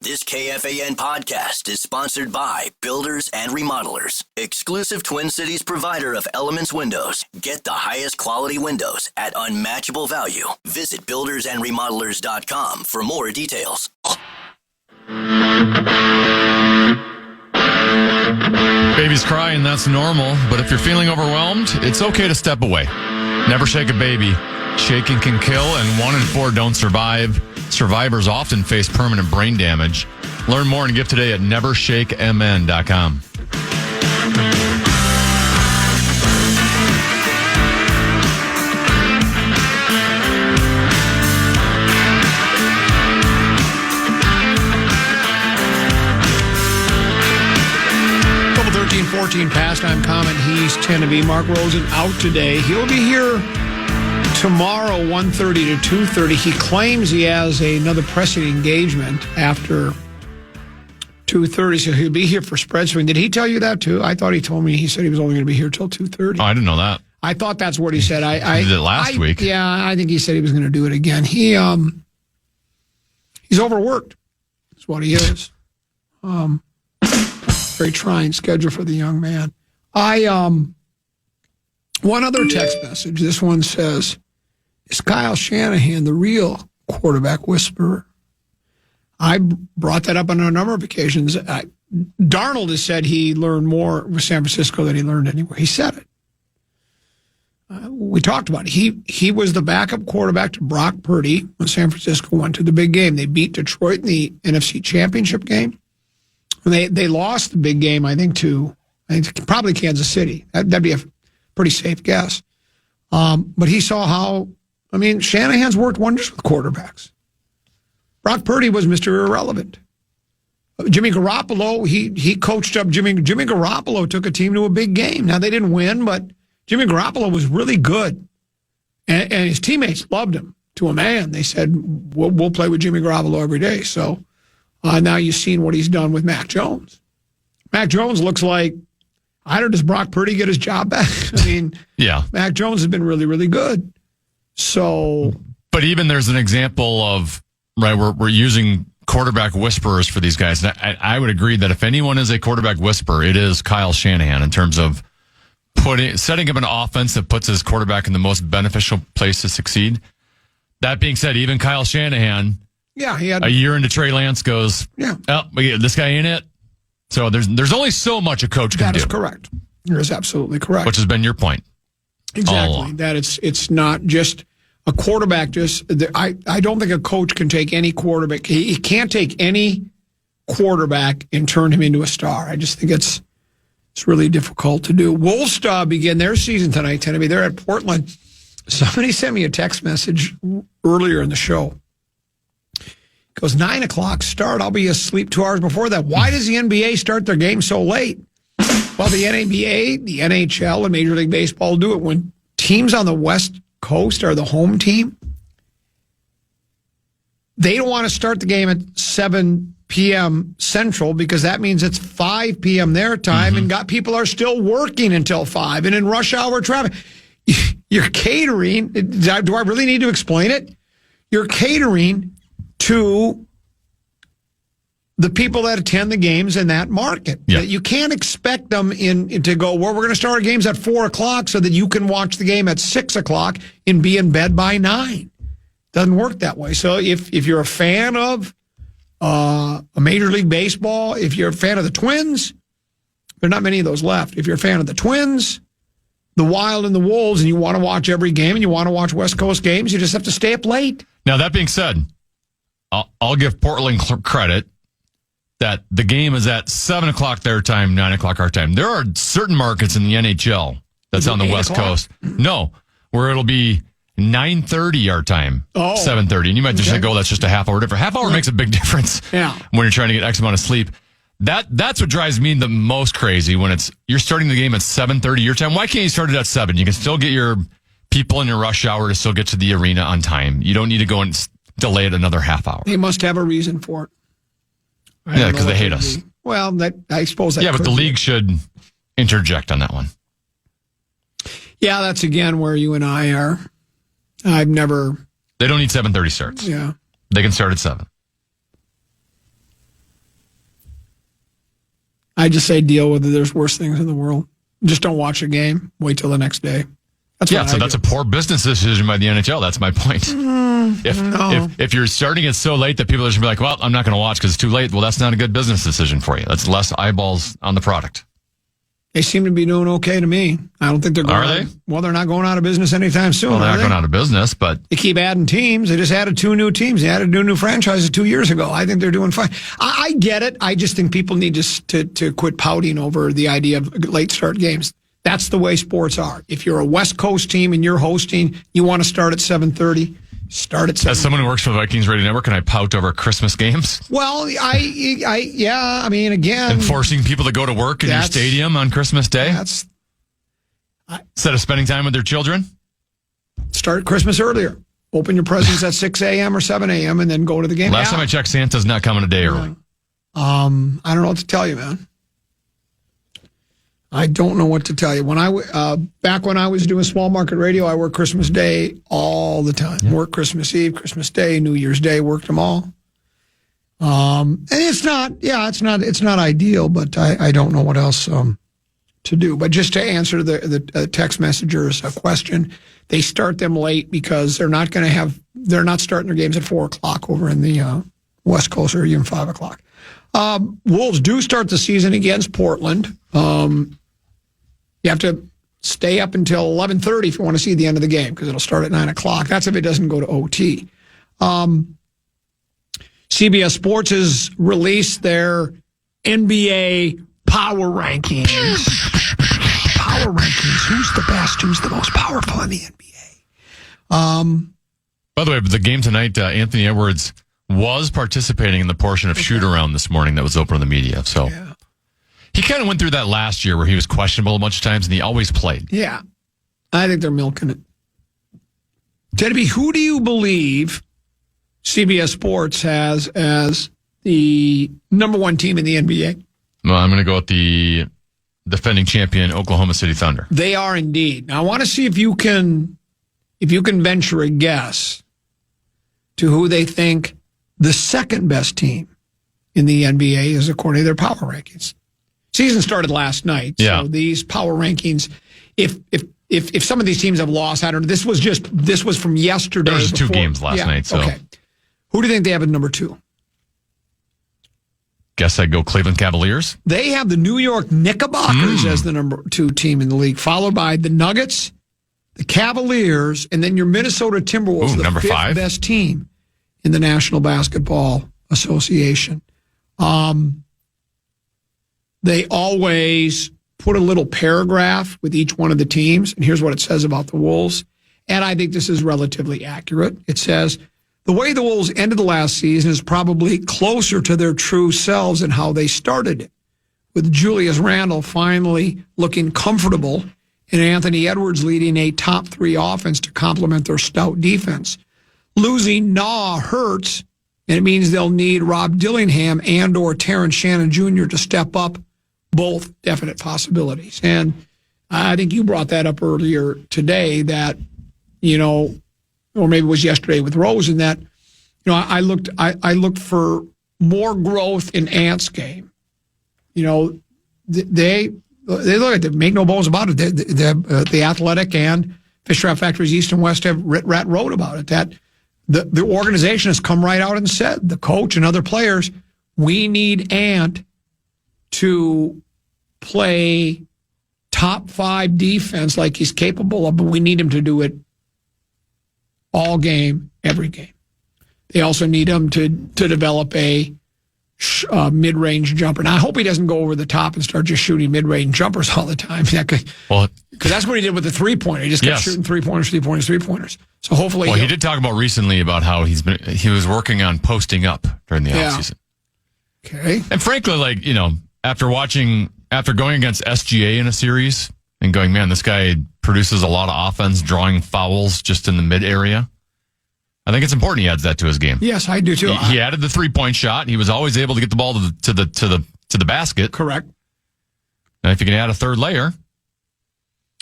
This KFAN podcast is sponsored by Builders and Remodelers, exclusive Twin Cities provider of Elements Windows. Get the highest quality windows at unmatchable value. Visit buildersandremodelers.com for more details. Baby's crying, that's normal, but if you're feeling overwhelmed, it's okay to step away. Never shake a baby. Shaking can kill, and 1 in 4 don't survive. Survivors often face permanent brain damage. Learn more and give today at nevershakemn.com. Couple 13-14 pastime comment. He's 10 to be. Mark Rosen out today. He'll be here tomorrow, 1:30 to 2:30. He claims he has another pressing engagement after 2:30, so he'll be here for spread swing. Did he tell you that too? I thought he told me. He said he was only going to be here till 2:30. Oh, I didn't know that. I thought that's what he said. He did it last week. Yeah, I think he said he was going to do it again. He's overworked. That's what he is. Very trying schedule for the young man. One other text message. This one says, "Is Kyle Shanahan the real quarterback whisperer?" I brought that up on a number of occasions. Darnold has said he learned more with San Francisco than he learned anywhere. He said it. We talked about it. He was the backup quarterback to Brock Purdy when San Francisco went to the big game. They beat Detroit in the NFC Championship game. And they lost the big game, I think probably Kansas City. That'd be a pretty safe guess. But he saw how, Shanahan's worked wonders with quarterbacks. Brock Purdy was Mr. Irrelevant. Jimmy Garoppolo, he coached up Jimmy Garoppolo took a team to a big game. Now, they didn't win, but Jimmy Garoppolo was really good. And his teammates loved him to a man. They said, we'll play with Jimmy Garoppolo every day. So now you've seen what he's done with Mac Jones. Mac Jones looks like, does Brock Purdy get his job back? Yeah. Mac Jones has been really, really good. So, but even there's an example of, right, we're using quarterback whisperers for these guys. And I would agree that if anyone is a quarterback whisperer, it is Kyle Shanahan in terms of setting up an offense that puts his quarterback in the most beneficial place to succeed. That being said, even Kyle Shanahan, he had a year into Trey Lance goes, this guy ain't it. So there's only so much a coach can do. That is correct. That is absolutely correct. Which has been your point. Exactly. That it's not just a quarterback. I don't think a coach can take any quarterback. He can't take any quarterback and turn him into a star. I just think it's really difficult to do. Wolves begin their season tonight. They're at Portland. Somebody sent me a text message earlier in the show. It goes, 9 o'clock start. I'll be asleep 2 hours before that. Why does the NBA start their game so late? Well, the NBA, the NHL, and Major League Baseball do it when teams on the West Coast are the home team. They don't want to start the game at 7 p.m. Central because that means it's 5 p.m. their time, and people are still working until 5 and in rush hour traffic. You're catering. Do I really need to explain it? You're catering to the people that attend the games in that market. Yeah. You can't expect them to go, we're going to start our games at 4 o'clock so that you can watch the game at 6 o'clock and be in bed by 9. Doesn't work that way. So if you're a fan of a Major League Baseball, if you're a fan of the Twins, there are not many of those left. If you're a fan of the Twins, the Wild, and the Wolves, and you want to watch every game and you want to watch West Coast games, you just have to stay up late. Now, that being said, I'll give Portland credit that the game is at 7 o'clock their time, 9 o'clock our time. There are certain markets in the NHL that's on the West Coast. No, where it'll be 9:30 our time, 7:30. And you might just think, that's just a half hour difference. Half hour makes a big difference when you're trying to get X amount of sleep. That's what drives me the most crazy when you're starting the game at 7:30 your time. Why can't you start it at 7? You can still get your people in your rush hour to still get to the arena on time. You don't need to go and delay it another half hour. They must have a reason for it. Yeah, because they hate us. Well, I suppose that. Yeah, but the league should interject on that one. Yeah, that's again where you and I are. I've never. They don't need 7:30 starts. Yeah, they can start at 7. I just say deal with it. There's worse things in the world. Just don't watch a game. Wait till the next day. That's a poor business decision by the NHL. That's my point. If you're starting it so late that people are just going to be like, well, I'm not going to watch because it's too late. Well, that's not a good business decision for you. That's less eyeballs on the product. They seem to be doing okay to me. I don't think they're going. Are they? Well, they're not going out of business anytime soon. Well, they're not going out of business, but they keep adding teams. They just added 2 new teams. They added 2 new franchises 2 years ago. I think they're doing fine. I get it. I just think people need to quit pouting over the idea of late start games. That's the way sports are. If you're a West Coast team and you're hosting, you want to start at 7:30. Start at 7:30. As someone who works for the Vikings Radio Network, can I pout over Christmas games? Well, I mean, again, and forcing people to go to work in your stadium on Christmas Day instead of spending time with their children. Start Christmas earlier. Open your presents at 6 a.m. or 7 a.m. and then go to the game. Last time I checked, Santa's not coming a day early. I don't know what to tell you, man. I don't know what to tell you. Back when I was doing small market radio, I worked Christmas Day all the time. Yeah. Worked Christmas Eve, Christmas Day, New Year's Day, worked them all. And it's not ideal, but I don't know what else to do. But just to answer the text messenger's question, they start them late because they're not starting their games at 4:00 over in the West Coast or even 5:00. Wolves do start the season against Portland. You have to stay up until 11:30 if you want to see the end of the game because it'll start at 9:00. That's if it doesn't go to OT. CBS Sports has released their NBA power rankings. Power rankings. Who's the best? Who's the most powerful in the NBA? By the way, the game tonight, Anthony Edwards was participating in the portion of shoot-around this morning that was open to the media. So he kind of went through that last year where he was questionable a bunch of times, and he always played. Yeah. I think they're milking it. Debbie, who do you believe CBS Sports has as the number 1 team in the NBA? Well, I'm going to go with the defending champion Oklahoma City Thunder. They are indeed. Now, I want to see if you can venture a guess to who they think the second best team in the NBA is according to their power rankings. Season started last night, so these power rankings, if some of these teams have lost, I don't know. This was from yesterday. There was 2 games last night. So okay. Who do you think they have at number 2? Guess I'd go Cleveland Cavaliers. They have the New York Knickerbockers as the number 2 team in the league, followed by the Nuggets, the Cavaliers, and then your Minnesota Timberwolves, the number 5th 5 best team in the National Basketball Association. They always put a little paragraph with each one of the teams, and here's what it says about the Wolves. And I think this is relatively accurate. It says, the way the Wolves ended the last season is probably closer to their true selves than how they started it, with Julius Randle finally looking comfortable and Anthony Edwards leading a top 3 offense to complement their stout defense. Losing hurts, and it means they'll need Rob Dillingham and or Terrence Shannon Jr. to step up, both definite possibilities. And I think you brought that up earlier today that, or maybe it was yesterday with Rose, and that, I looked for more growth in Ant's game. They look at it, make no bones about it. The Athletic and Fish Trap Factories East and West have wrote about it, that the organization has come right out and said, the coach and other players, we need Ant to play top 5 defense like he's capable of, but we need him to do it all game, every game. They also need him to develop a mid-range jumper. Now, I hope he doesn't go over the top and start just shooting mid-range jumpers all the time. Because that's what he did with the three-pointer. He just kept shooting three-pointers. So hopefully... Well, he did talk about recently about how he was working on posting up during the offseason. Okay. And frankly, after going against SGA in a series and going, man, this guy produces a lot of offense, drawing fouls just in the mid area. I think it's important he adds that to his game. Yes, I do too. He added the 3-point shot. He was always able to get the ball to the basket. Correct. And if you can add a third layer,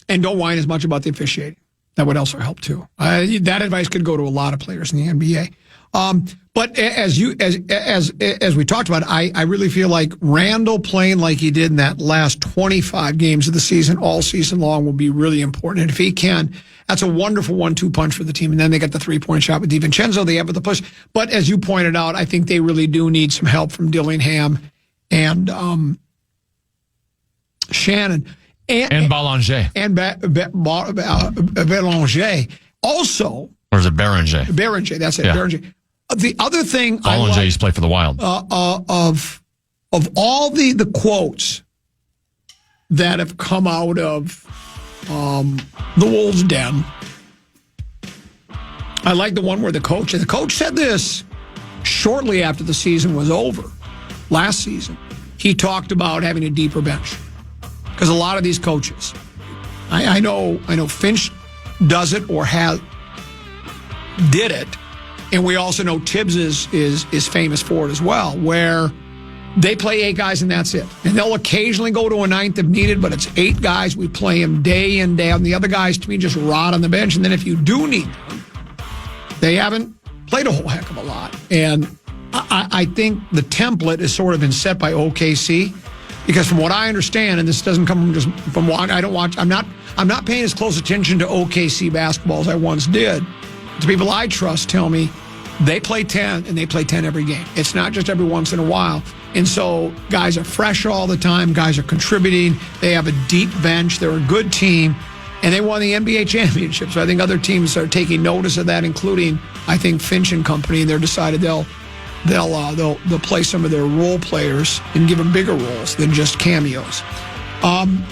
and don't whine as much about the officiating, that would also help too. That advice could go to a lot of players in the NBA. But as we talked about, I really feel like Randall playing like he did in that last 25 games of the season, all season long, will be really important. And if he can, that's a wonderful 1-2 punch for the team. And then they get the 3-point shot with DiVincenzo. They have the push. But as you pointed out, I think they really do need some help from Dillingham and Shannon. And Belanger. And Belanger. Also. Or is it Beranger? Beranger, that's it, yeah. Beranger. The other thing Belanger used to play for the Wild. Of all the quotes that have come out of the Wolves' Den, I like the one where the coach said this shortly after the season was over, last season. He talked about having a deeper bench. Because a lot of these coaches, I know Finch does it or did it, and we also know Tibbs is famous for it as well, where they play 8 guys and that's it. And they'll occasionally go to a 9th if needed, but it's 8 guys. We play them day in, day out. And the other guys, to me, just rot on the bench. And then if you do need them, they haven't played a whole heck of a lot. And I think the template has sort of been set by OKC. Because from what I understand, and this doesn't come from what I don't watch, I'm not paying as close attention to OKC basketball as I once did. The people I trust tell me they play 10, and they play 10 every game. It's not just every once in a while. And so guys are fresh all the time. Guys are contributing. They have a deep bench. They're a good team. And they won the NBA championship. So I think other teams are taking notice of that, including, I think, Finch and company. And they're decided they'll play some of their role players and give them bigger roles than just cameos.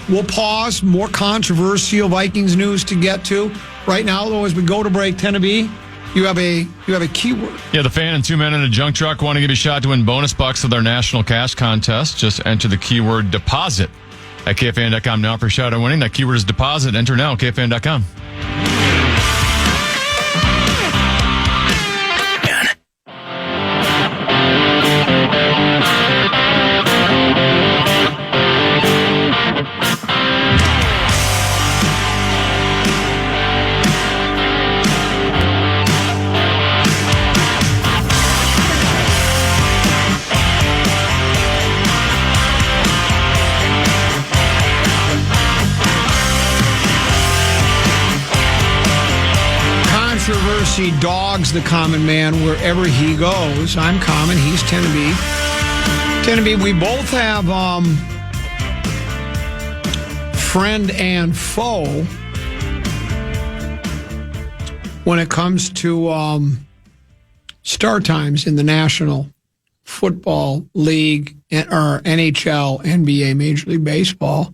We'll pause. More controversial Vikings news to get to. Right now, though, as we go to break, Tenneby, you have a keyword. Yeah, the fan and 2 men in a junk truck want to give you a shot to win bonus bucks of their national cash contest. Just enter the keyword deposit at KFAN.com now for a shot at winning. That keyword is deposit. Enter now at KFAN.com. Controversy dogs the common man wherever he goes. I'm Common. He's Tenneby. Tenneby, we both have friend and foe when it comes to start times in the National Football League or NHL, NBA, Major League Baseball.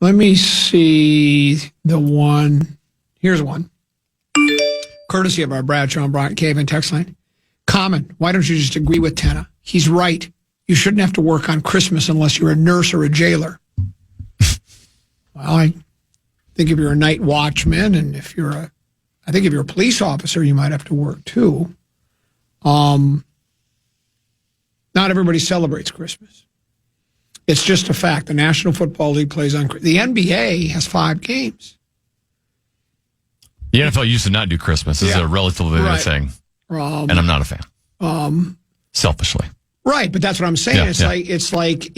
Let me see the one. Here's one. Courtesy of our Bradshaw and Bryant KFAN text line. Common, why don't you just agree with Tenna? He's right. You shouldn't have to work on Christmas unless you're a nurse or a jailer. Well, I think if you're a night watchman and if you're a police officer, you might have to work too. Not everybody celebrates Christmas. It's just a fact. The National Football League plays on Christmas. The NBA has 5 games. The NFL used to not do Christmas. This is a relatively new thing. And I'm not a fan. Selfishly. Right, but that's what I'm saying. It's like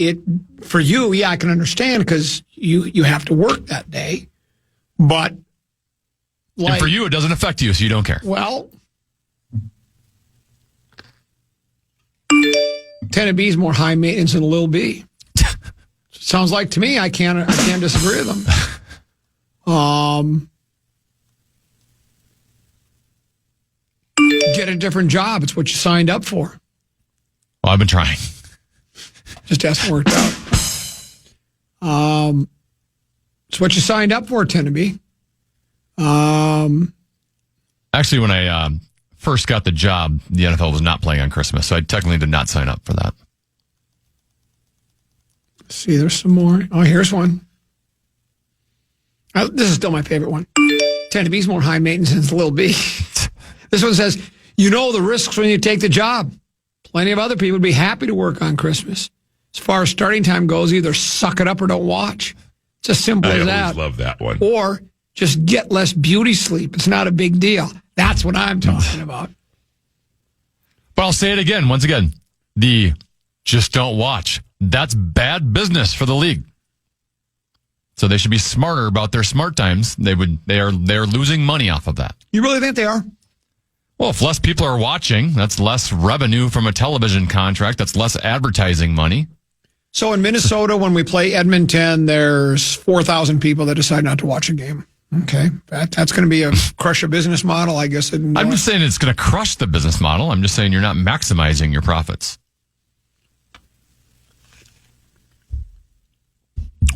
for you, I can understand because you have to work that day. But and for you, it doesn't affect you, so you don't care. Well, Tennebee's more high maintenance than Lil B. Sounds like to me. I can't disagree with them. Get a different job. It's what you signed up for. Well, I've been trying. Just hasn't worked out. It's what you signed up for, Tenneby. Actually, when I first got the job, the NFL was not playing on Christmas, so I technically did not sign up for that. Let's see, there's some more. Oh, here's one. This is still my favorite one. Tennebee's more high maintenance than Lil B. This one says, you know the risks when you take the job. Plenty of other people would be happy to work on Christmas. As far as starting time goes, either suck it up or don't watch. It's as simple as that. I always love that one. Or just get less beauty sleep. It's not a big deal. That's what I'm talking about. But I'll say it again, once again, the just don't watch. That's bad business for the league. So they should be smarter about their smart times. They are losing money off of that. You really think they are? Well, if less people are watching, that's less revenue from a television contract. That's less advertising money. So in Minnesota, when we play Edmonton, there's 4,000 people that decide not to watch a game. Okay. That's going to be a crush a business model, I guess. I'm just saying it's going to crush the business model. I'm just saying you're not maximizing your profits.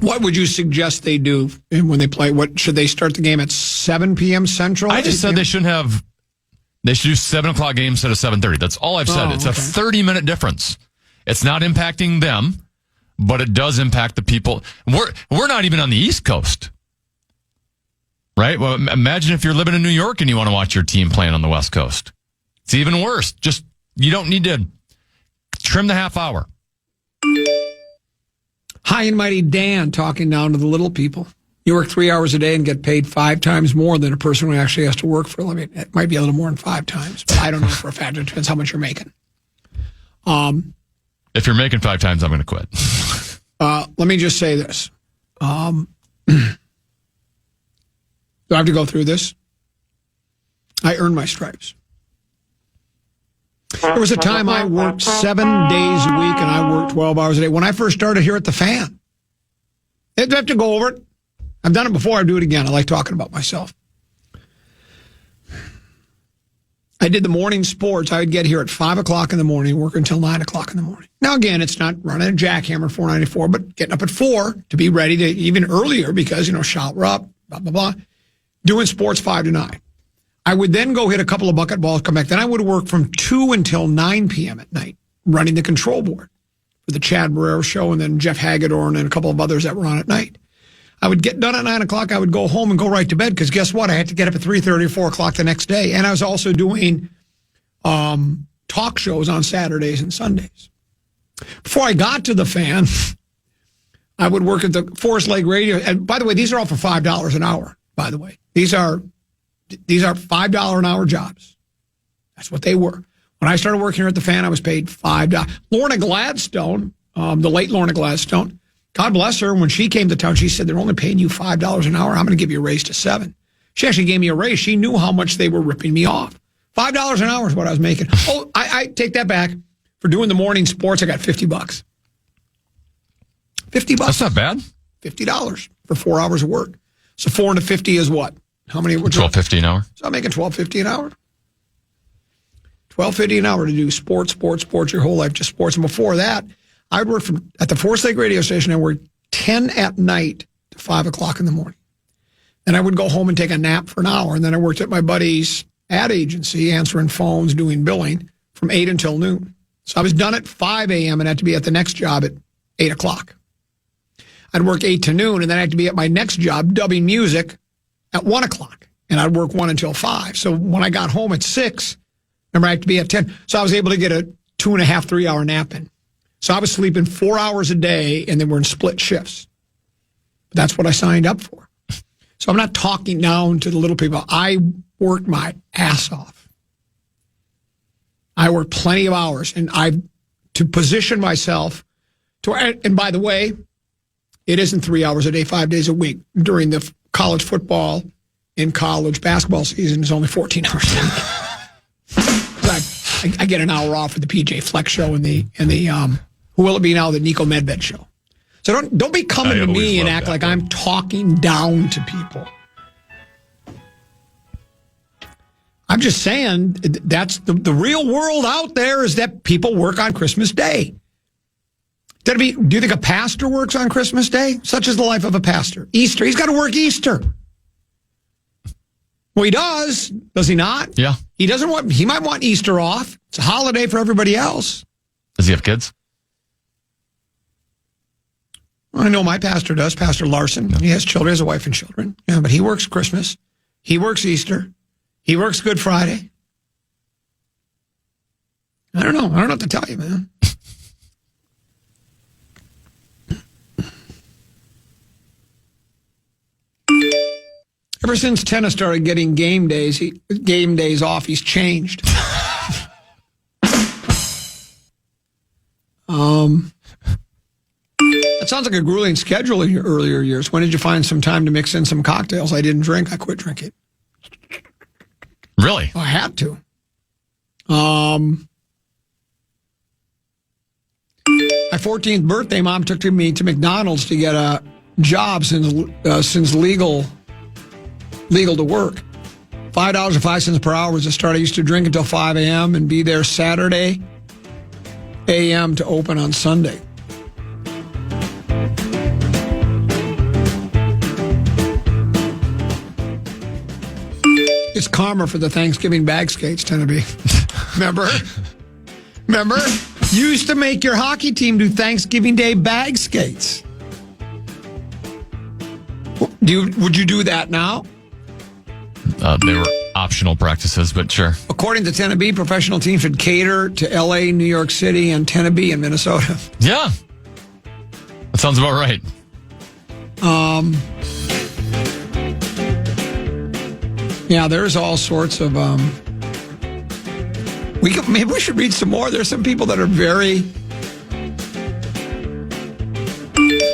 What would you suggest they do when they play? What should they start the game at 7 p.m. Central? I just said they should do 7 o'clock games instead of 7:30. That's all I've said. It's a 30-minute difference. It's not impacting them, but it does impact the people. We're not even on the East Coast. Right? Well, imagine if you're living in New York and you want to watch your team playing on the West Coast. It's even worse. You don't need to trim the half hour. High and mighty Dan talking down to the little people. You work 3 hours a day and get paid 5 times more than a person who actually has to work for a living. It might be a little more than 5 times, but I don't know for a fact. It depends how much you're making. If you're making 5 times, I'm going to quit. Let me just say this. Do I have to go through this? I earned my stripes. There was a time I worked 7 days a week and I worked 12 hours a day. When I first started here at the Fan, I have to go over it. I've done it before. I do it again. I like talking about myself. I did the morning sports. I would get here at 5 o'clock in the morning, work until 9 o'clock in the morning. Now, again, it's not running a jackhammer 494, but getting up at 4 to be ready to even earlier because, shower up, blah, blah, blah. Doing sports 5 to 9. I would then go hit a couple of bucket balls, come back. Then I would work from 2 until 9 p.m. at night, running the control board for the Chad Barrero show and then Jeff Hagedorn and a couple of others that were on at night. I would get done at 9 o'clock. I would go home and go right to bed because guess what? I had to get up at 3:30 or 4 o'clock the next day. And I was also doing talk shows on Saturdays and Sundays. Before I got to the Fan, I would work at the Forest Lake Radio. And by the way, these are all for $5 an hour, by the way. These are $5 an hour jobs. That's what they were. When I started working here at the Fan, I was paid $5. Lorna Gladstone, the late Lorna Gladstone, God bless her, when she came to town, she said, they're only paying you $5 an hour. I'm going to give you a raise to $7. She actually gave me a raise. She knew how much they were ripping me off. $5 an hour is what I was making. Oh, I take that back. For doing the morning sports, I got $50. $50. That's not bad. $50 for 4 hours of work. So 4 into 50 is what? How many? $12.50 an hour. So I'm making $12.50 an hour. $12.50 an hour to do sports your whole life, just sports. And before that, I would work at the Forest Lake radio station. I worked 10 at night to 5 o'clock in the morning. Then I would go home and take a nap for an hour. And then I worked at my buddy's ad agency, answering phones, doing billing from 8 until noon. So I was done at 5 a.m. and had to be at the next job at 8 o'clock. I'd work 8 to noon, and then I had to be at my next job, dubbing music, at 1 o'clock. And I'd work 1 until 5. So when I got home at 6, remember, I had to be at 10. So I was able to get a 2.5, 3 hour nap in. So I was sleeping 4 hours a day, and then we're in split shifts. But that's what I signed up for. So I'm not talking down to the little people. I worked my ass off. I worked plenty of hours, and to position myself to. And by the way, it isn't 3 hours a day, 5 days a week. During the college football and college basketball season, it's only 14 hours a week. I get an hour off for the PJ Flex show and the who will it be now, the Nico Medved show. So don't be coming to me and act like I'm talking down to people. I'm just saying that's the real world out there is that people work on Christmas Day. Do you think a pastor works on Christmas Day? Such is the life of a pastor. Easter, he's got to work Easter. Well, he does he not? Yeah. He might want Easter off. It's a holiday for everybody else. Does he have kids? I know my pastor does, Pastor Larson. He has children, he has a wife and children. Yeah, but he works Christmas. He works Easter. He works Good Friday. I don't know what to tell you, man. Ever since tennis started getting game days off, he's changed. That sounds like a grueling schedule in your earlier years. When did you find some time to mix in some cocktails? I didn't drink. I quit drinking. Really? I had to. My 14th birthday, Mom took me to McDonald's to get a job since legal to work. $5.05 per hour was the start. I used to drink until 5 a.m. and be there Saturday a.m. to open on Sunday. It's karma for the Thanksgiving bag skates, tend to be. Remember? You used to make your hockey team do Thanksgiving Day bag skates. Would you do that now? They were optional practices, but sure. According to Tennessee, professional teams should cater to L.A., New York City, and Tennessee and Minnesota. Yeah. That sounds about right. Yeah, there's all sorts of... maybe we should read some more. There's some people that are very...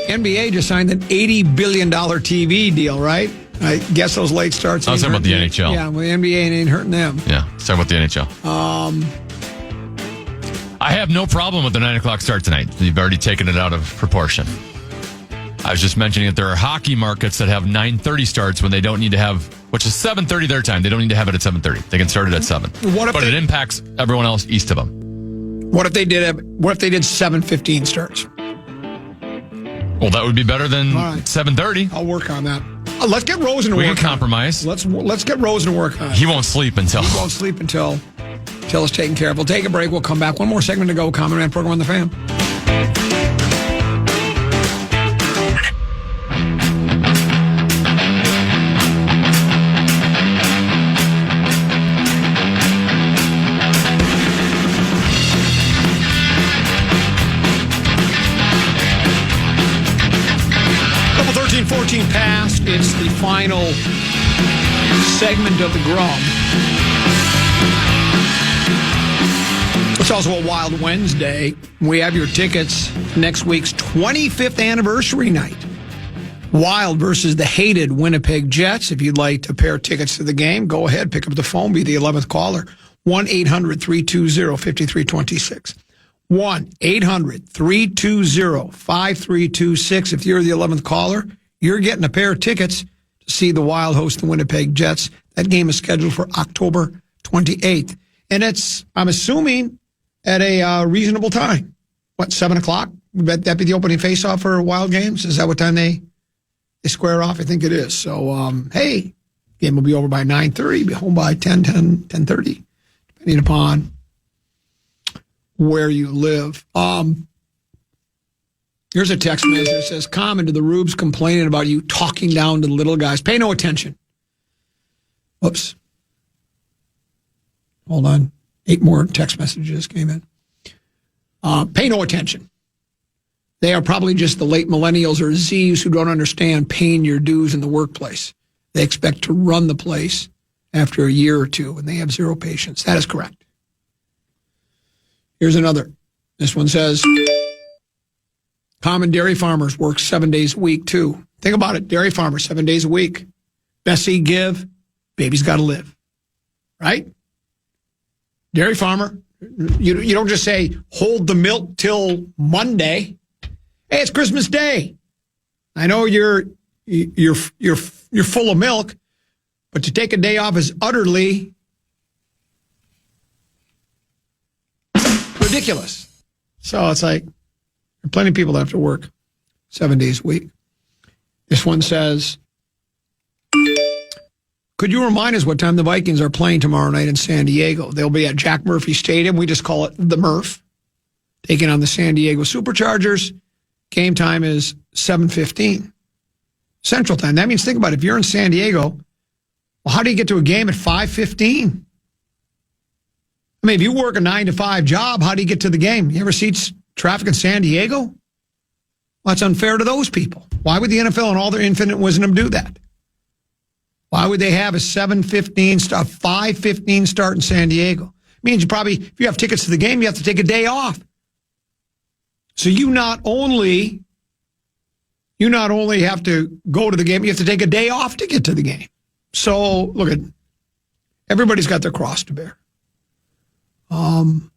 NBA just signed an $80 billion TV deal, right? I guess those late starts... I was talking about the NHL. Yeah, well, the NBA ain't hurting them. Yeah, talking about the NHL. I have no problem with the 9 o'clock start tonight. You've already taken it out of proportion. I was just mentioning that there are hockey markets that have 9:30 starts when they don't need to have, which is 7:30 their time. They don't need to have it at 7:30. They can start it at 7. But it impacts everyone else east of them. What if they did 7:15 starts? Well, that would be better than 7:30. I'll work on that. Let's get Rosen to work on it. We can compromise. Let's get Rosen to work on it. He won't sleep until it's taken care of. We'll take a break. We'll come back. One more segment to go. Common Man program on the Fan. Couple 13-14 past. It's the final segment of the Grum. It's also a Wild Wednesday. We have your tickets for next week's 25th anniversary night. Wild versus the hated Winnipeg Jets. If you'd like to pair tickets to the game, go ahead, pick up the phone, be the 11th caller. 1-800-320-5326. 1-800-320-5326. If you're the 11th caller, you're getting a pair of tickets to see the Wild host the Winnipeg Jets. That game is scheduled for October 28th. And it's, I'm assuming, at a reasonable time. 7 o'clock? Would that be the opening face-off for Wild games? Is that what time they square off? I think it is. So, hey, game will be over by 9:30, be home by 10:30, depending upon where you live. Here's a text message that says, "Common to the Rubes complaining about you talking down to the little guys. Pay no attention." Whoops. Hold on. 8 more text messages came in. Pay no attention. They are probably just the late millennials or Zs who don't understand paying your dues in the workplace. They expect to run the place after a year or two, and they have zero patience. That is correct. Here's another. This one says, common dairy farmers work 7 days a week, too. Think about it. Dairy farmers, 7 days a week. Bessie give, baby's got to live. Right? Dairy farmer, you don't just say, hold the milk till Monday. Hey, it's Christmas Day. I know you're full of milk, but to take a day off is utterly ridiculous. So it's like, there are plenty of people that have to work 7 days a week. This one says, could you remind us what time the Vikings are playing tomorrow night in San Diego? They'll be at Jack Murphy Stadium. We just call it the Murph, taking on the San Diego Superchargers. Game time is 7:15 Central Time. That means, think about it. If you're in San Diego, well, how do you get to a game at 5:15? I mean, if you work a 9-to-5 job, how do you get to the game? You ever see traffic in San Diego? Well, that's unfair to those people. Why would the NFL and all their infinite wisdom do that? Why would they have a 7:15 start, 5:15 start in San Diego? It means if you have tickets to the game, you have to take a day off. So you not only have to go to the game, you have to take a day off to get to the game. So look, everybody's got their cross to bear. And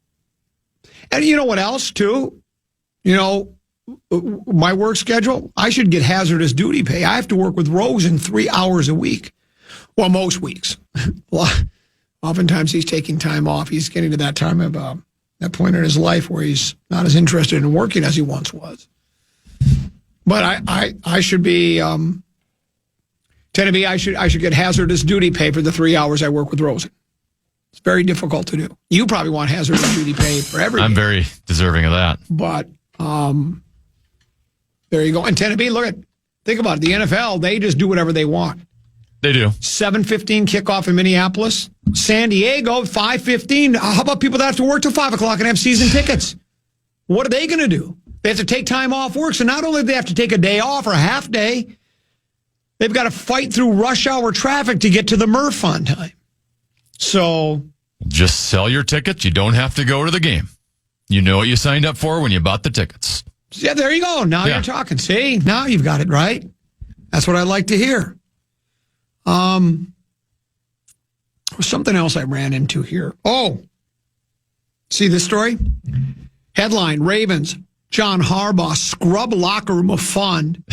you know what else too? My work schedule, I should get hazardous duty pay. I have to work with Rosen 3 hours a week. Well, most weeks. Oftentimes he's taking time off. He's getting to that time of that point in his life where he's not as interested in working as he once was. But I should be I should get hazardous duty pay for the 3 hours I work with Rosen. It's very difficult to do. You probably want hazardous duty pay for every I'm game. very deserving of that. But there you go. And Tennessee, think about it. The NFL, they just do whatever they want. They do. 7:15 kickoff in Minneapolis. San Diego, 5:15. How about people that have to work till 5 o'clock and have season tickets? What are they going to do? They have to take time off work. So not only do they have to take a day off or a half day, they've got to fight through rush hour traffic to get to the Murph on time. So just sell your tickets. You don't have to go to the game. You know what you signed up for when you bought the tickets. Yeah, there you go. Now you're talking. See, now you've got it right. That's what I like to hear. Something else I ran into here. Oh, see this story? Headline, Ravens, John Harbaugh scrub locker room of fun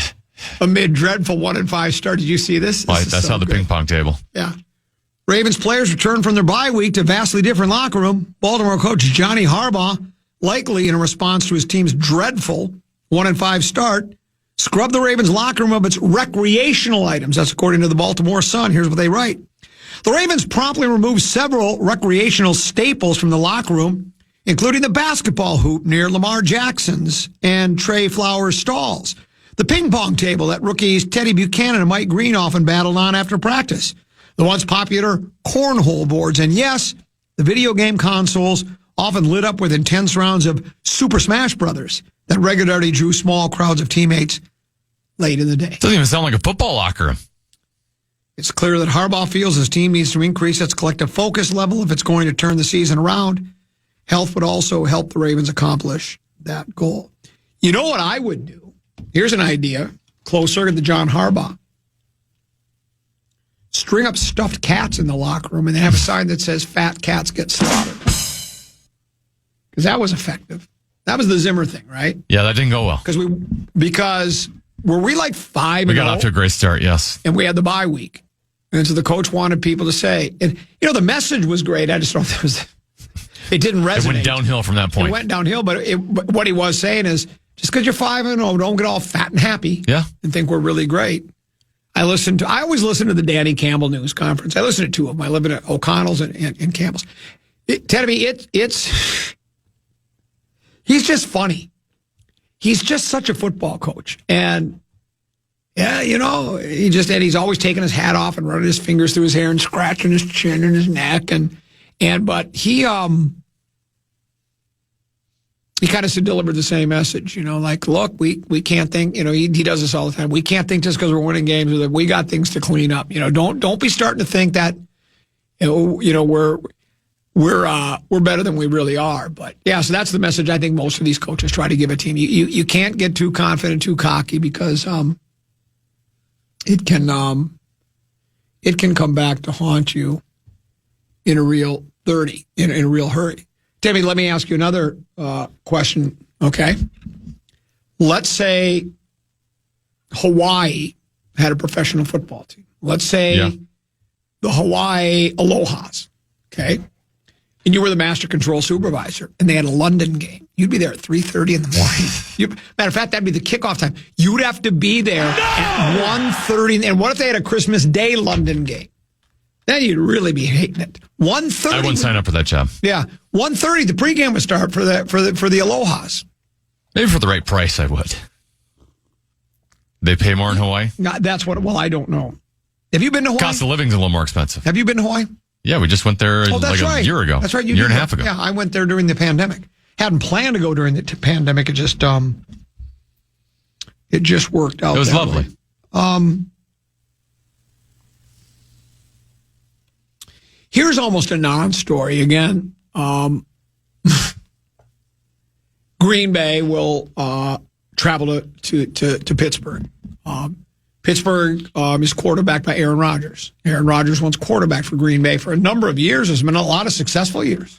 amid dreadful 1-5 start. Did you see this? That's how the ping pong table. Yeah. Ravens players return from their bye week to vastly different locker room. Baltimore coach Johnny Harbaugh, likely in a response to his team's dreadful 1-5 start, scrubbed the Ravens locker room of its recreational items. That's according to the Baltimore Sun. Here's what they write. The Ravens promptly removed several recreational staples from the locker room, including the basketball hoop near Lamar Jackson's and Trey Flowers' stalls, the ping pong table that rookies Teddy Buchanan and Mike Green often battled on after practice, the once popular cornhole boards, and yes, the video game consoles often lit up with intense rounds of Super Smash Brothers that regularly drew small crowds of teammates late in the day. Doesn't even sound like a football locker room. It's clear that Harbaugh feels his team needs to increase its collective focus level if it's going to turn the season around. Health would also help the Ravens accomplish that goal. You know what I would do? Here's an idea, closer to John Harbaugh. String up stuffed cats in the locker room and then have a sign that says fat cats get slaughtered. Because that was effective. That was the Zimmer thing, right? Yeah, that didn't go well. Because were we like 5-0? We got off to a great start, yes. And we had the bye week. And so the coach wanted people to say, and the message was great. I just don't know if it didn't resonate. It went downhill from that point. It went downhill, but what he was saying is, just because you're 5-0, don't get all fat and happy. Yeah. And think we're really great. I always listen to the Danny Campbell news conference. I listen to two of them. I live at O'Connell's and Campbell's. He's just funny. He's just such a football coach. And yeah, he's always taking his hat off and running his fingers through his hair and scratching his chin and his neck. But he kind of delivered the same message, look, we can't think, he does this all the time. We can't think just because we're winning games that we got things to clean up. Don't be starting to think that, we're better than we really are. But yeah, so that's the message I think most of these coaches try to give a team. You can't get too confident, too cocky, because it can come back to haunt you in a real in a real hurry. Timmy, let me ask you another question. Okay, let's say Hawaii had a professional football team. Let's say the Hawaii Alohas. Okay. And you were the master control supervisor, and they had a London game. You'd be there at 3:30 in the morning. Matter of fact, that'd be the kickoff time. You'd have to be there at 1:30. And what if they had a Christmas Day London game? Then you'd really be hating it. 1:30. I wouldn't sign up for that job. Yeah, 1:30. The pregame would start for the Alohas. Maybe for the right price, I would. They pay more in Hawaii. That's what. Well, I don't know. Have you been to Hawaii? Cost of living's a little more expensive. Have you been to Hawaii? Yeah, we just went there a year ago. That's right. Year and a half ago. Yeah, I went there during the pandemic. Hadn't planned to go during the pandemic. It just worked out. It was lovely. Here's almost a non-story. Again, Green Bay will travel to Pittsburgh. Pittsburgh is quarterbacked by Aaron Rodgers. Aaron Rodgers once quarterbacked for Green Bay for a number of years. There's been a lot of successful years.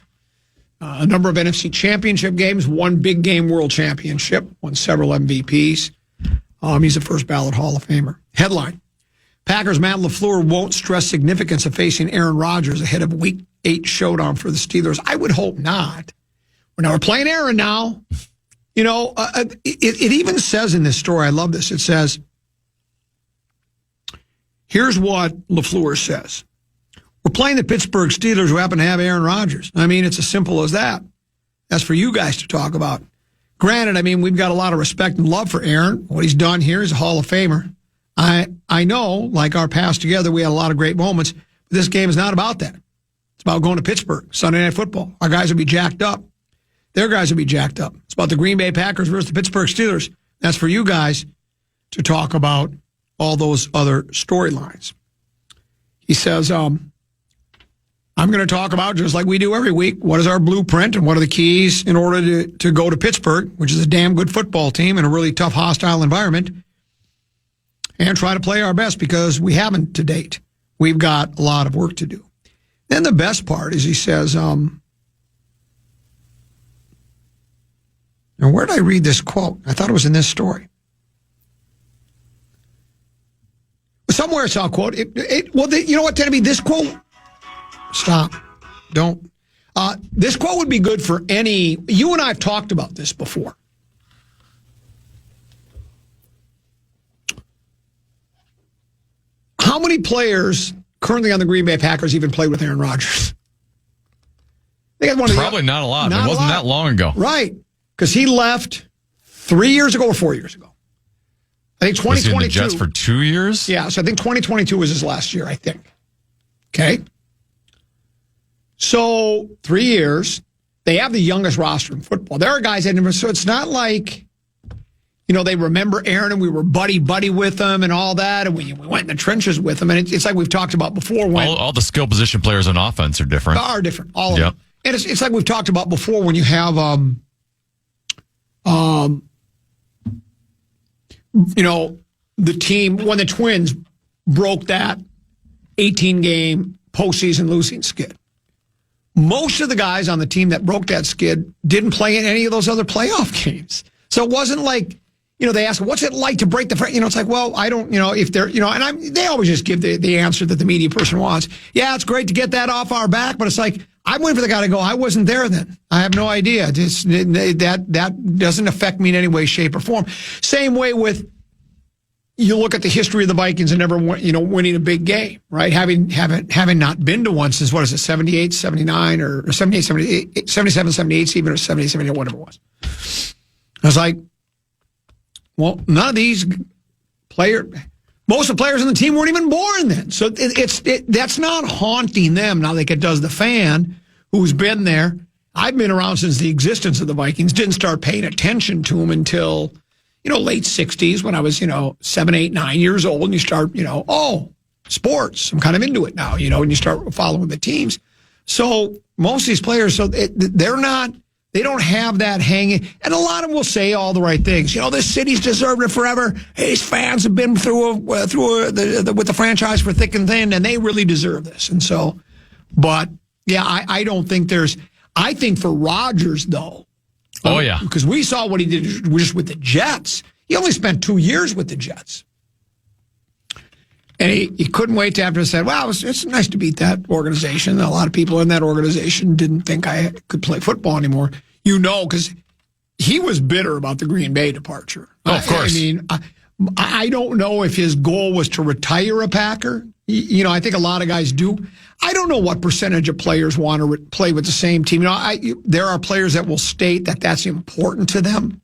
A number of NFC championship games, one big game world championship, won several MVPs. He's a first ballot Hall of Famer. Headline: Packers Matt LaFleur won't stress significance of facing Aaron Rodgers ahead of Week 8 showdown for the Steelers. I would hope not. Now we're playing Aaron now. You know, it even says in this story, I love this, it says, here's what LaFleur says. We're playing the Pittsburgh Steelers who happen to have Aaron Rodgers. I mean, it's as simple as that. That's for you guys to talk about. Granted, I mean, we've got a lot of respect and love for Aaron. What he's done here is a Hall of Famer. I know, like our past together, we had a lot of great moments, but this game is not about that. It's about going to Pittsburgh, Sunday Night Football. Our guys will be jacked up. Their guys will be jacked up. It's about the Green Bay Packers versus the Pittsburgh Steelers. That's for you guys to talk about all those other storylines. He says, I'm going to talk about, just like we do every week, what is our blueprint and what are the keys in order to go to Pittsburgh, which is a damn good football team in a really tough, hostile environment, and try to play our best because we haven't to date. We've got a lot of work to do. Then the best part is he says, now where did I read this quote? I thought it was in this story. Somewhere I saw a quote. You know what, Tennessee? This quote, stop. Don't. This quote would be good for any, you and I have talked about this before. How many players currently on the Green Bay Packers even played with Aaron Rodgers? They got Probably not a lot. It wasn't that long ago. Right. Because he left 3 years ago or 4 years ago. I think 2022. Was he in the Jets for 2 years? Yeah, so I think 2022 was his last year, I think. Okay. So 3 years. They have the youngest roster in football. There are guys that never, so it's not like, you know, they remember Aaron and we were buddy with him and all that, and we went in the trenches with him. And it's like we've talked about before. When all the skill position players on offense are different. All of them. And it's like we've talked about before when you have, you know, the team, when the Twins broke that 18-game postseason losing skid. Most of the guys on the team that broke that skid didn't play in any of those other playoff games. So it wasn't like, you know, they ask, what's it like to break the, you know, it's like, well, I don't, you know, if they're, you know, and they always just give the answer that the media person wants. Yeah, it's great to get that off our back, but it's like, I'm waiting for the guy to go, I wasn't there then. I have no idea. That doesn't affect me in any way, shape, or form. Same way with, you look at the history of the Vikings and never, you know, winning a big game, right? Having not been to one since, what is it, 78, 79, or 78, 78, 77, 78, even, or 78, 78, whatever it was. I was like, well, none of these most of the players on the team weren't even born then. So that's not haunting them now like it does the fan who's been there. I've been around since the existence of the Vikings, didn't start paying attention to them until, you know, late 60s when I was, you know, 7, 8, 9 years old, and you start, you know, oh, sports, I'm kind of into it now, you know, and you start following the teams. So most of these players, so they don't have that hanging, and a lot of them will say all the right things. You know, this city's deserved it forever. These fans have been with the franchise for thick and thin, and they really deserve this. And so, but yeah, I don't think I think for Rodgers though. Oh yeah, because we saw what he did just with the Jets. He only spent 2 years with the Jets, and he couldn't wait to after said, "Wow, it's nice to beat that organization." A lot of people in that organization didn't think I could play football anymore. You know, because he was bitter about the Green Bay departure. Oh, of course. I mean, I don't know if his goal was to retire a Packer. You know, I think a lot of guys do. I don't know what percentage of players want to play with the same team. You know, there are players that will state that that's important to them.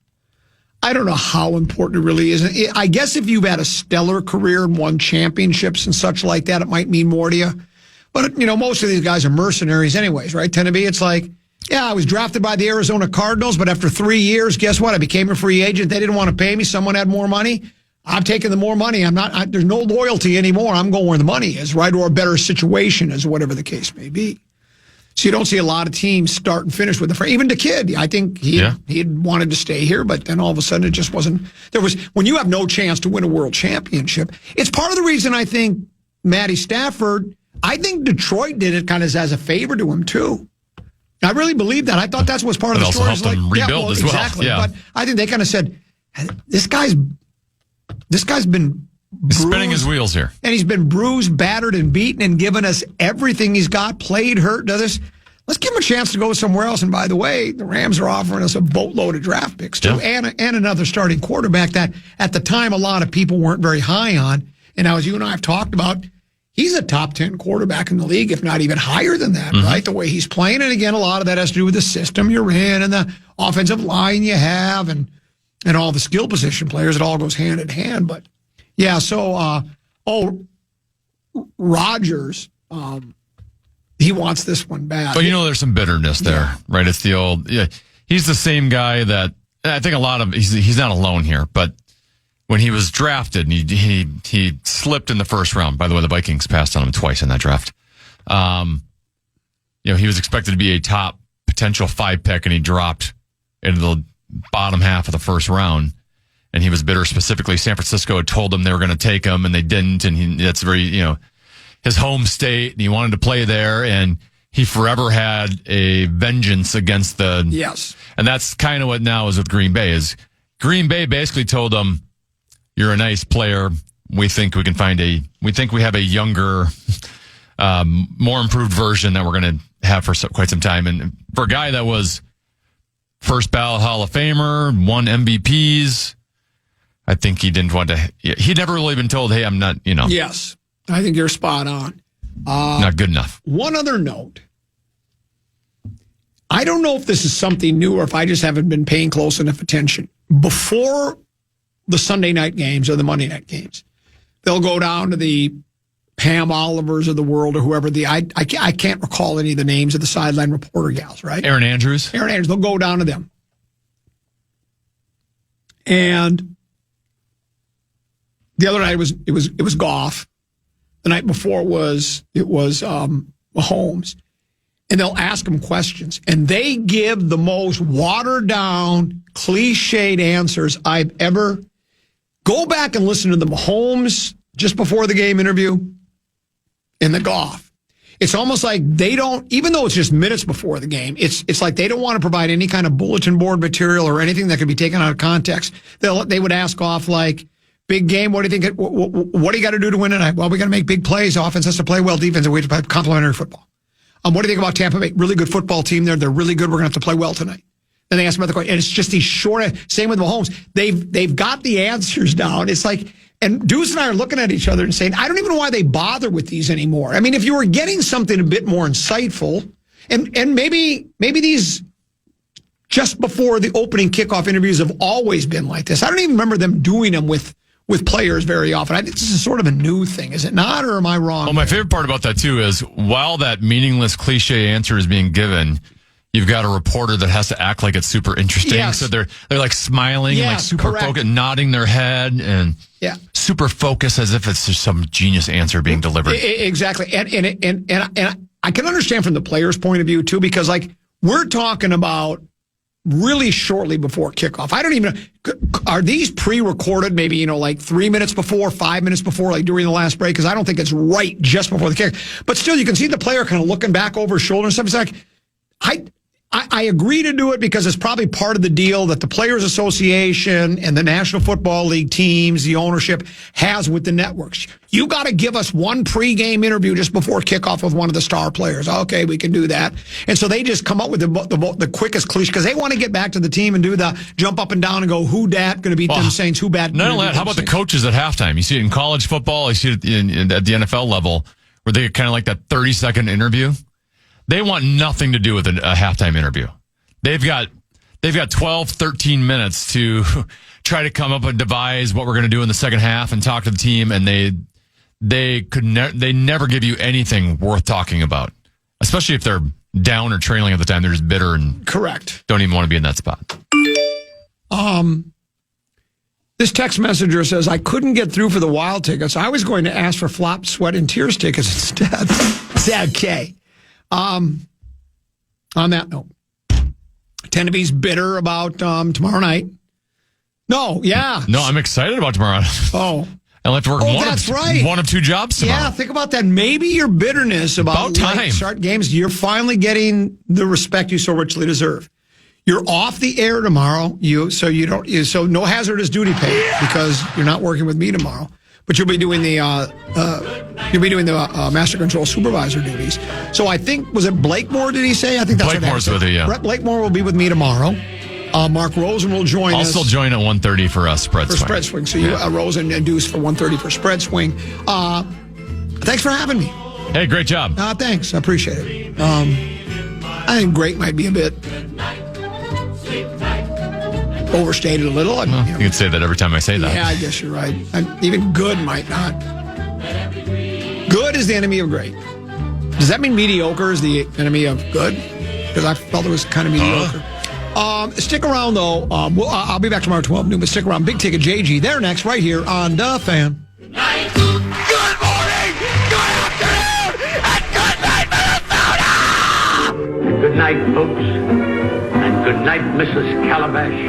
I don't know how important it really is. I guess if you've had a stellar career and won championships and such like that, it might mean more to you. But, you know, most of these guys are mercenaries anyways, right? Tend to be. It's like, yeah, I was drafted by the Arizona Cardinals, but after 3 years, guess what? I became a free agent. They didn't want to pay me. Someone had more money. I'm taking the more money. There's no loyalty anymore. I'm going where the money is, right? Or a better situation is, whatever the case may be. So you don't see a lot of teams start and finish with even the kid. I think he had wanted to stay here, but then all of a sudden it just wasn't. When you have no chance to win a world championship, it's part of the reason I think Matty Stafford, I think Detroit did it kind of as a favor to him too. I really believe that. I thought that was part of the story. Also helped them rebuild as well. Exactly. Yeah. But I think they kind of said, this guy's been bruised, spinning his wheels here. And he's been bruised, battered, and beaten and given us everything he's got, played, hurt, does this. Let's give him a chance to go somewhere else. And by the way, the Rams are offering us a boatload of draft picks, too, and another starting quarterback that at the time a lot of people weren't very high on. And now, as you and I have talked about, he's a top 10 quarterback in the league, if not even higher than that, right? The way he's playing. And again, a lot of that has to do with the system you're in and the offensive line you have and all the skill position players. It all goes hand in hand. But yeah, so, Rodgers, he wants this one bad. But there's some bitterness there, right? It's the old, he's the same guy that I think a lot of, he's not alone here, but when he was drafted, and he slipped in the first round. By the way, the Vikings passed on him twice in that draft. He was expected to be a top potential 5 pick, and he dropped into the bottom half of the first round. And he was bitter. Specifically, San Francisco had told him they were going to take him, and they didn't. And that's very, his home state, and he wanted to play there, and he forever had a vengeance against the. Yes. And that's kind of what now is with Green Bay. Is Green Bay basically told him, "You're a nice player. We think we have a younger, more improved version that we're going to have for quite some time." And for a guy that was first ballot Hall of Famer, won MVPs, I think he didn't want to. He'd never really been told, "Hey, I'm not." Yes, I think you're spot on. Not good enough. One other note. I don't know if this is something new or if I just haven't been paying close enough attention. Before the Sunday night games or the Monday night games, they'll go down to the Pam Olivers of the world or whoever I can't recall any of the names of the sideline reporter gals, right? Erin Andrews. They'll go down to them. And the other night it was Goff. The night before it was Mahomes. And they'll ask them questions. And they give the most watered down, cliched answers I've ever. Go back and listen to the Mahomes just before the game interview and the Goff. It's almost like they don't, even though it's just minutes before the game, it's like they don't want to provide any kind of bulletin board material or anything that could be taken out of context. They would ask Goff like, big game, what do you think? What do you got to do to win tonight? Well, we got to make big plays. Offense has to play well. Defense, and we have to play complementary football. What do you think about Tampa Bay? Really good football team there. They're really good. We're going to have to play well tonight. Then they ask about the question. And it's just these short, same with Mahomes. They've got the answers down. It's like, and Deuce and I are looking at each other and saying, I don't even know why they bother with these anymore. I mean, if you were getting something a bit more insightful, and maybe these just before the opening kickoff interviews have always been like this. I don't even remember them doing them with players very often. I think this is sort of a new thing, is it not, or am I wrong? Well, my favorite part about that, too, is while that meaningless cliche answer is being given, you've got a reporter that has to act like it's super interesting. Yes. So they're like smiling and like super focused, nodding their head and super focused as if it's just some genius answer being delivered. Exactly. And I can understand from the player's point of view, too, because like we're talking about really shortly before kickoff. I don't even know, are these pre-recorded maybe, like 3 minutes before, 5 minutes before, like during the last break? Because I don't think it's right just before the kick. But still, you can see the player kind of looking back over his shoulder and stuff. It's like, I agree to do it because it's probably part of the deal that the Players Association and the National Football League teams, the ownership, has with the networks. You got to give us one pregame interview just before kickoff with one of the star players. Okay, we can do that. And so they just come up with the quickest cliche because they want to get back to the team and do the jump up and down and go, who dat going to beat them Saints, who bad. Not only that, how about the coaches at halftime? You see it in college football, you see it at the NFL level, where they kind of like that 30-second interview. They want nothing to do with a halftime interview. They've got 12, 13 minutes to try to come up and devise what we're going to do in the second half and talk to the team, and they never give you anything worth talking about, especially if they're down or trailing at the time. They're just bitter and correct. Don't even want to be in that spot. This text messenger says, I couldn't get through for the Wild tickets. I was going to ask for Flop, Sweat, and Tears tickets instead. Sad K. On that note, tend to be bitter about tomorrow night. No, yeah. No, I'm excited about tomorrow. Oh. I'll have to work one of two jobs tomorrow. Yeah, think about that. Maybe your bitterness about late start games, you're finally getting the respect you so richly deserve. You're off the air tomorrow, so no hazardous duty pay because you're not working with me tomorrow. But you'll be doing the master control supervisor duties. So I think, was it Blakemore? Did he say? I think that's Blakemore's with you. Yeah. Brett Blakemore will be with me tomorrow. Mark Rosen will join us. I'll still join at 1:30 for Spread Swing. Spread Swing. So you, Rosen and Deuce for 1:30 for Spread Swing. Thanks for having me. Hey, great job. Thanks. I appreciate it. I think great might be a bit overstated a little. You can say that every time I say that. Yeah, I guess you're right. Even good might not. Good is the enemy of great. Does that mean mediocre is the enemy of good? Because I felt it was kind of mediocre. Stick around, though. I'll be back tomorrow at 12 noon, but stick around. Big Ticket JG, they're next right here on The Fan. Good morning, good afternoon, and good night, Minnesota! Good night, folks, and good night, Mrs. Calabash,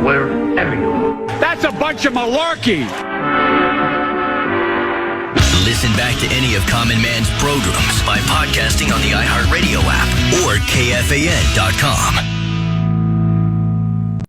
wherever you are. That's a bunch of malarkey! Listen back to any of Common Man's programs by podcasting on the iHeartRadio app or KFAN.com.